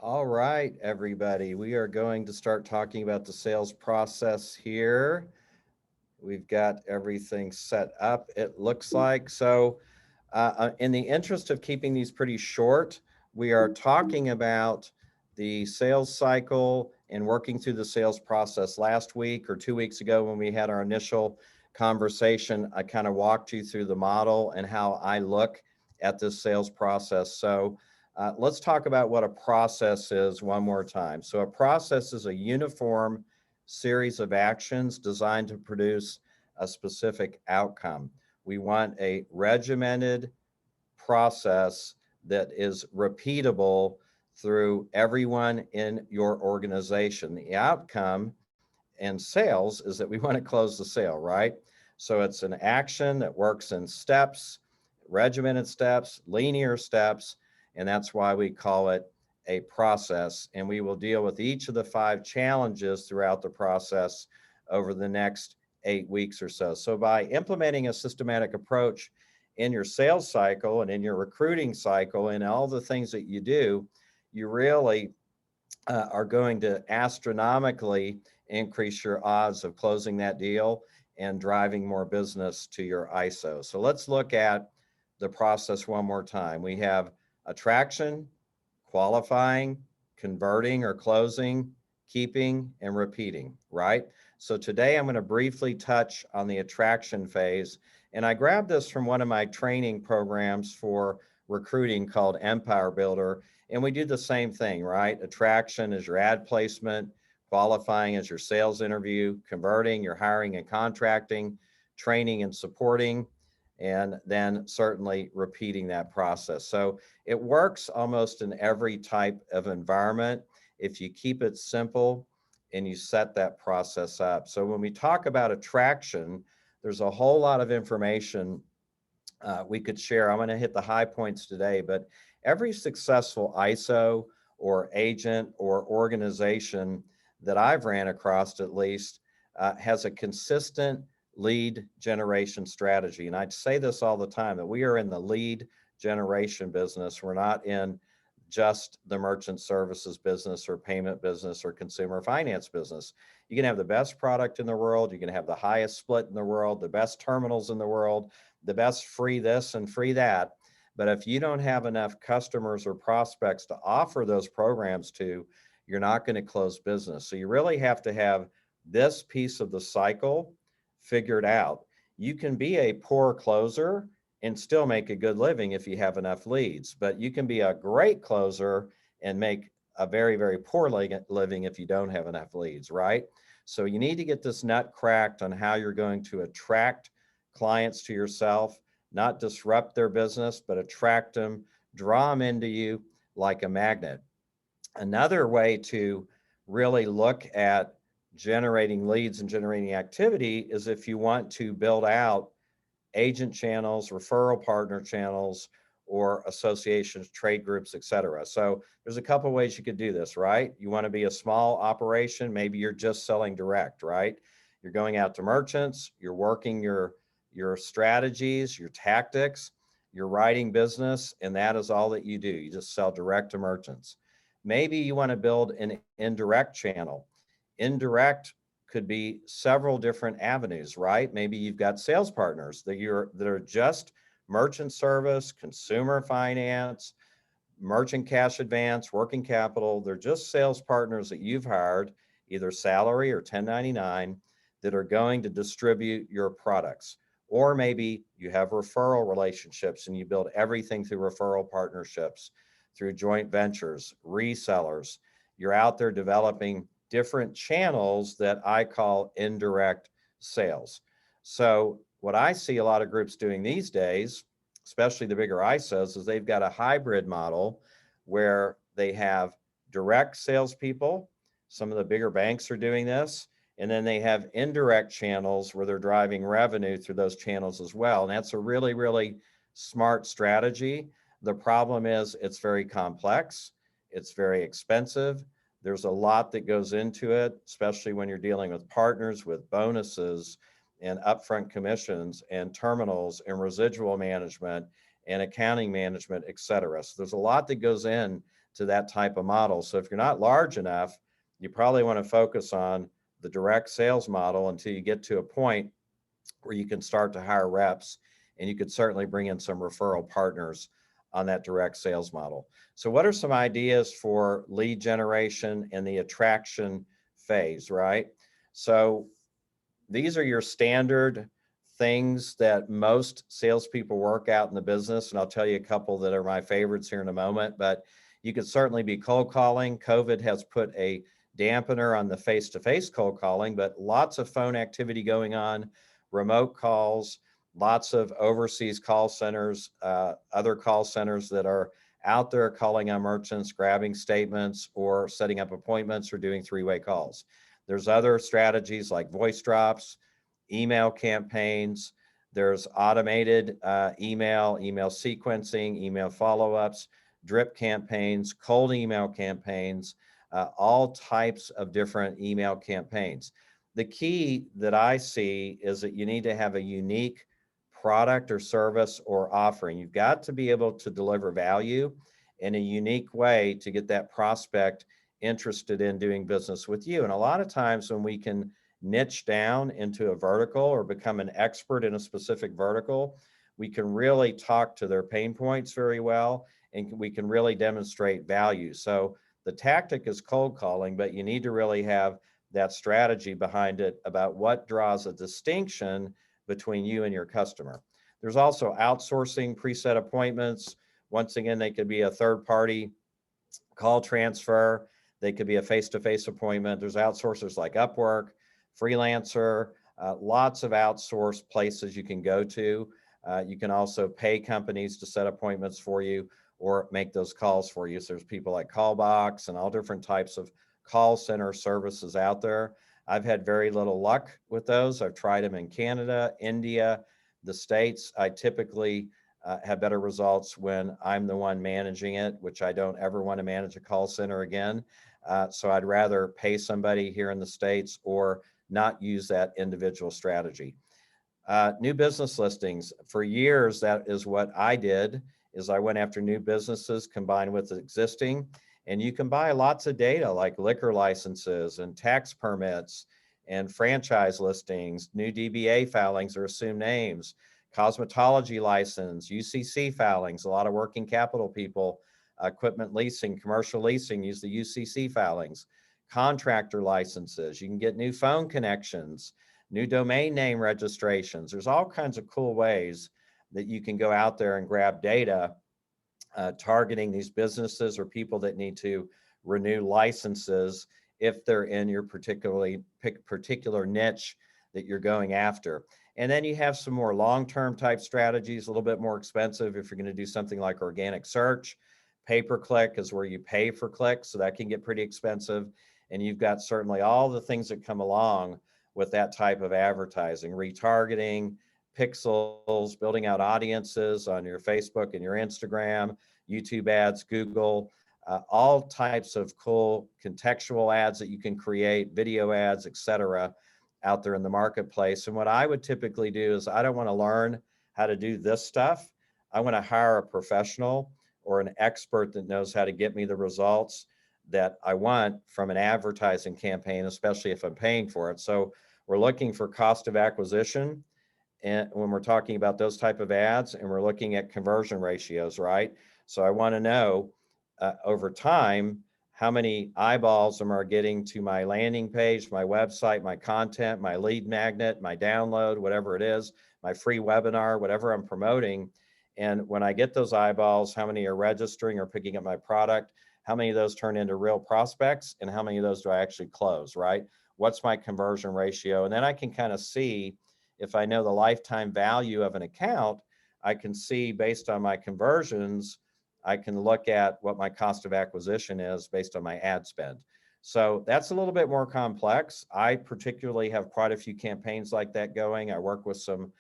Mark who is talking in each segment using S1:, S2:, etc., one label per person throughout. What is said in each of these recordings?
S1: All right, everybody, we are going to start talking about the sales process here. We've got everything set up, it looks like. In the interest of keeping these pretty short, we are talking about the sales cycle and working through the sales process. Last week or 2 weeks ago, when we had our initial conversation, I kind of walked you through the model and how I look at this sales process. Let's talk about what a process is one more time. So, a process is a uniform series of actions designed to produce a specific outcome. We want a regimented process that is repeatable through everyone in your organization. The outcome in sales is that we want to close the sale, right? So it's an action that works in steps, regimented steps, linear steps, and that's why we call it a process. And we will deal with each of the 5 challenges throughout the process over the next 8 weeks or so. So by implementing a systematic approach in your sales cycle and in your recruiting cycle and all the things that you do, you really are going to astronomically increase your odds of closing that deal and driving more business to your ISO. So let's look at the process one more time. We have attraction, qualifying, converting or closing, keeping, and repeating, right? So today I'm going to briefly touch on the attraction phase. And I grabbed this from one of my training programs for recruiting called Empire Builder. And we do the same thing, right? Attraction is your ad placement, qualifying is your sales interview, converting, your hiring and contracting, training and supporting, and then certainly repeating that process. So it works almost in every type of environment if you keep it simple and you set that process up. So when we talk about attraction, there's a whole lot of information we could share. I'm going to hit the high points today, but every successful ISO or agent or organization that I've ran across, at least, has a consistent lead generation strategy. And I'd say this all the time that we are in the lead generation business. We're not in just the merchant services business or payment business or consumer finance business. You can have the best product in the world, you can have the highest split in the world, the best terminals in the world, the best free this and free that. But if you don't have enough customers or prospects to offer those programs to, you're not going to close business. So you really have to have this piece of the cycle figured out. You can be a poor closer and still make a good living if you have enough leads, but you can be a great closer and make a very, very poor living if you don't have enough leads, right? So you need to get this nut cracked on how you're going to attract clients to yourself, not disrupt their business, but attract them, draw them into you like a magnet. Another way to really look at generating leads and generating activity is if you want to build out agent channels, referral partner channels, or associations, trade groups, et cetera. So there's a couple of ways you could do this, right? You want to be a small operation. Maybe you're just selling direct, right? You're going out to merchants, you're working your strategies, your tactics, you're writing business, and that is all that you do. You just sell direct to merchants. Maybe you want to build an indirect channel. Indirect could be several different avenues, right? Maybe you've got sales partners that are just merchant service, consumer finance, merchant cash advance, working capital. They're just sales partners that you've hired, either salary or 1099, that are going to distribute your products. Or maybe you have referral relationships and you build everything through referral partnerships, through joint ventures, resellers. You're out there developing different channels that I call indirect sales. So, what I see a lot of groups doing these days, especially the bigger ISOs, is they've got a hybrid model where they have direct salespeople. Some of the bigger banks are doing this. And then they have indirect channels where they're driving revenue through those channels as well. And that's a really, really smart strategy. The problem is it's very complex, it's very expensive. There's a lot that goes into it, especially when you're dealing with partners with bonuses and upfront commissions and terminals and residual management and accounting management, et cetera. So there's a lot that goes in to that type of model. So if you're not large enough, you probably want to focus on the direct sales model until you get to a point where you can start to hire reps, and you could certainly bring in some referral partners on that direct sales model. So what are some ideas for lead generation and the attraction phase, right? So these are your standard things that most salespeople work out in the business. And I'll tell you a couple that are my favorites here in a moment, but you could certainly be cold calling. COVID has put a dampener on the face-to-face cold calling, but lots of phone activity going on, remote calls, lots of overseas call centers, other call centers that are out there calling on merchants, grabbing statements or setting up appointments or doing three-way calls. There's other strategies like voice drops, email campaigns. There's automated email sequencing, email follow-ups, drip campaigns, cold email campaigns, all types of different email campaigns. The key that I see is that you need to have a unique product or service or offering. You've got to be able to deliver value in a unique way to get that prospect interested in doing business with you. And a lot of times when we can niche down into a vertical or become an expert in a specific vertical, we can really talk to their pain points very well, and we can really demonstrate value. So the tactic is cold calling, but you need to really have that strategy behind it about what draws a distinction between you and your customer. There's also outsourcing preset appointments. Once again, they could be a third party call transfer. They could be a face-to-face appointment. There's outsourcers like Upwork, Freelancer, lots of outsourced places you can go to. You can also pay companies to set appointments for you or make those calls for you. So there's people like Callbox and all different types of call center services out there. I've had very little luck with those. I've tried them in Canada, India, the States. I typically have better results when I'm the one managing it, which I don't ever want to manage a call center again. So I'd rather pay somebody here in the States or not use that individual strategy. New business listings. For years, that is what I did, is I went after new businesses combined with existing. And you can buy lots of data like liquor licenses and tax permits and franchise listings, new DBA filings or assumed names, cosmetology license, UCC filings. A lot of working capital people, equipment leasing, commercial leasing, use the UCC filings, contractor licenses. You can get new phone connections, new domain name registrations. There's all kinds of cool ways that you can go out there and grab data targeting these businesses or people that need to renew licenses if they're in your particular niche that you're going after. And then you have some more long-term type strategies, a little bit more expensive if you're going to do something like organic search. Pay-per-click is where you pay for clicks, so that can get pretty expensive. And you've got certainly all the things that come along with that type of advertising, retargeting, pixels, building out audiences on your Facebook and your Instagram, YouTube ads, Google, all types of cool contextual ads that you can create, video ads, etc., out there in the marketplace. And what I would typically do is I don't want to learn how to do this stuff. I want to hire a professional or an expert that knows how to get me the results that I want from an advertising campaign, especially if I'm paying for it. So we're looking for cost of acquisition, and when we're talking about those type of ads, and we're looking at conversion ratios, right? So I want to know over time, how many eyeballs am I getting to my landing page, my website, my content, my lead magnet, my download, whatever it is, my free webinar, whatever I'm promoting. And when I get those eyeballs, how many are registering or picking up my product? How many of those turn into real prospects? And how many of those do I actually close, right? What's my conversion ratio? And then I can kind of see, if I know the lifetime value of an account, I can see based on my conversions, I can look at what my cost of acquisition is based on my ad spend. So that's a little bit more complex. I particularly have quite a few campaigns like that going. I work with some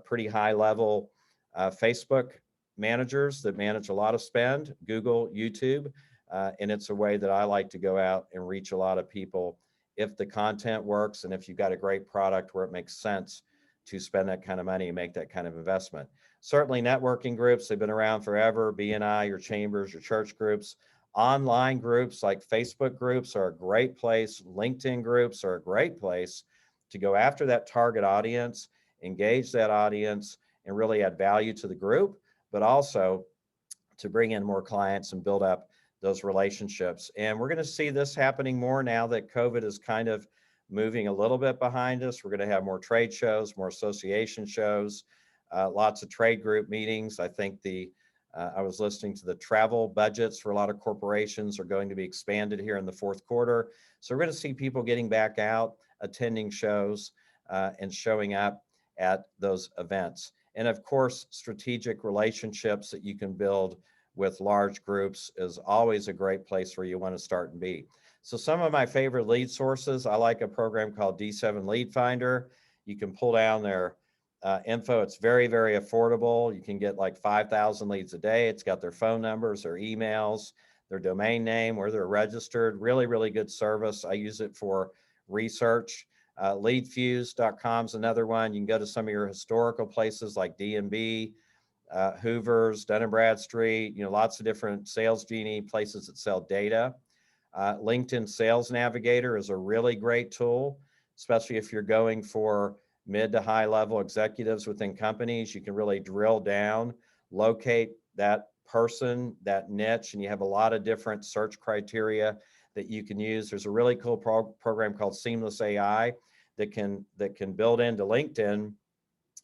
S1: pretty high level Facebook managers that manage a lot of spend, Google, YouTube, and it's a way that I like to go out and reach a lot of people if the content works and if you've got a great product where it makes sense to spend that kind of money and make that kind of investment. Certainly networking groups, they've been around forever, BNI, your chambers, your church groups, Online groups like Facebook groups are a great place. LinkedIn groups are a great place to go after that target audience, engage that audience, and really add value to the group, but also to bring in more clients and build up those relationships. And we're going to see this happening more now that COVID is kind of moving a little bit behind us. We're going to have more trade shows, more association shows, lots of trade group meetings. I think I was listening to the travel budgets for a lot of corporations are going to be expanded here in the fourth quarter. So we're going to see people getting back out, attending shows, and showing up at those events. And of course, strategic relationships that you can build with large groups is always a great place where you want to start and be. So some of my favorite lead sources, I like a program called D7 Lead Finder. You can pull down their info. It's very, very affordable. You can get like 5,000 leads a day. It's got their phone numbers, their emails, their domain name, where they're registered. Really, really good service. I use it for research. Leadfuse.com is another one. You can go to some of your historical places like D&B, Hoover's, Dun & Bradstreet, lots of different Sales Genie places that sell data. LinkedIn Sales Navigator is a really great tool, especially if you're going for mid to high level executives within companies. You can really drill down, locate that person, that niche, and you have a lot of different search criteria that you can use. There's a really cool program called Seamless AI that can build into LinkedIn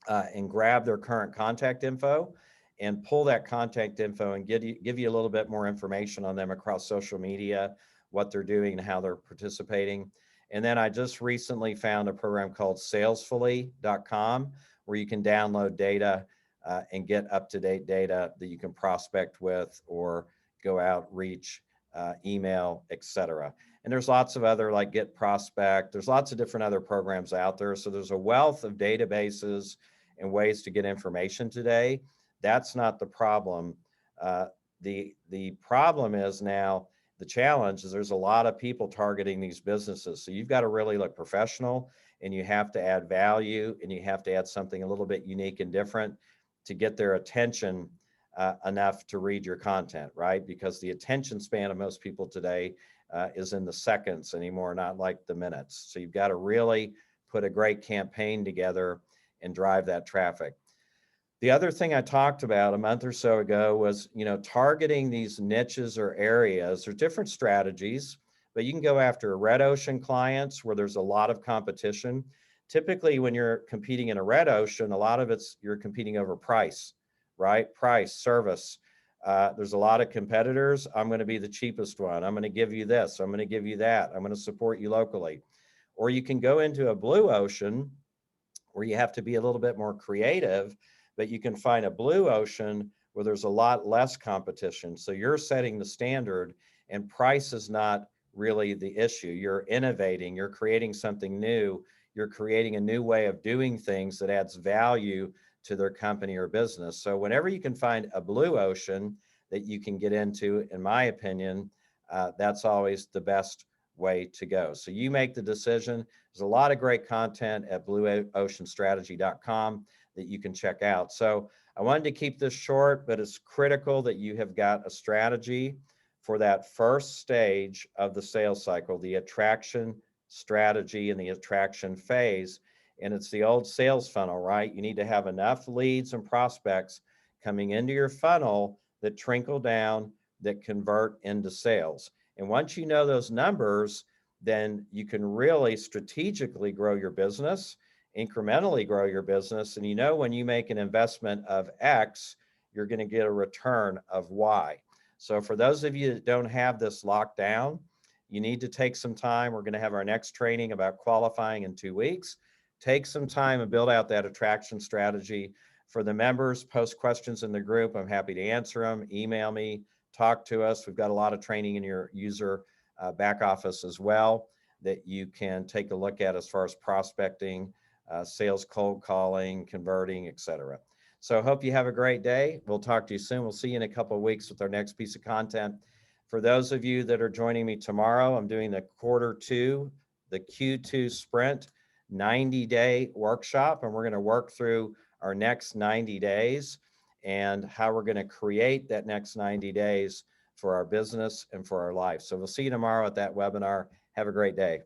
S1: and grab their current contact info and pull that contact info and give you a little bit more information on them across social media, what they're doing and how they're participating. And then I just recently found a program called salesfully.com where you can download data and get up-to-date data that you can prospect with or go out, reach, email, etc. And there's lots of other like Get Prospect. There's lots of different other programs out there. So there's a wealth of databases and ways to get information today. That's not the problem. The problem is now, the challenge is there's a lot of people targeting these businesses. So you've got to really look professional and you have to add value and you have to add something a little bit unique and different to get their attention enough to read your content, right? Because the attention span of most people today is in the seconds anymore, not like the minutes. So you've got to really put a great campaign together and drive that traffic. The other thing I talked about a month or so ago was, targeting these niches or areas. There's different strategies, but you can go after red ocean clients where there's a lot of competition. Typically, when you're competing in a red ocean, a lot of you're competing over price, right? Price, service. There's a lot of competitors. I'm going to be the cheapest one. I'm going to give you this. I'm going to give you that. I'm going to support you locally. Or you can go into a blue ocean where you have to be a little bit more creative, but you can find a blue ocean where there's a lot less competition. So you're setting the standard and price is not really the issue. You're innovating, you're creating something new, you're creating a new way of doing things that adds value to their company or business. So whenever you can find a blue ocean that you can get into, in my opinion, that's always the best way to go. So you make the decision. There's a lot of great content at blueoceanstrategy.com that you can check out. So I wanted to keep this short, but it's critical that you have got a strategy for that first stage of the sales cycle, the attraction strategy and the attraction phase. And it's the old sales funnel, right? You need to have enough leads and prospects coming into your funnel that trickle down, that convert into sales. And once you know those numbers, then you can really strategically grow your business, incrementally grow your business. And when you make an investment of X, you're going to get a return of Y. So for those of you that don't have this locked down, you need to take some time. We're going to have our next training about qualifying in 2 weeks. Take some time and build out that attraction strategy. For the members, post questions in the group. I'm happy to answer them. Email me, talk to us. We've got a lot of training in your user back office as well that you can take a look at as far as prospecting, sales, cold calling, converting, etc. So I hope you have a great day. We'll talk to you soon. We'll see you in a couple of weeks with our next piece of content. For those of you that are joining me tomorrow, I'm doing the Q2 sprint 90-day workshop, and we're going to work through our next 90 days and how we're going to create that next 90 days for our business and for our life. So we'll see you tomorrow at that webinar. Have a great day.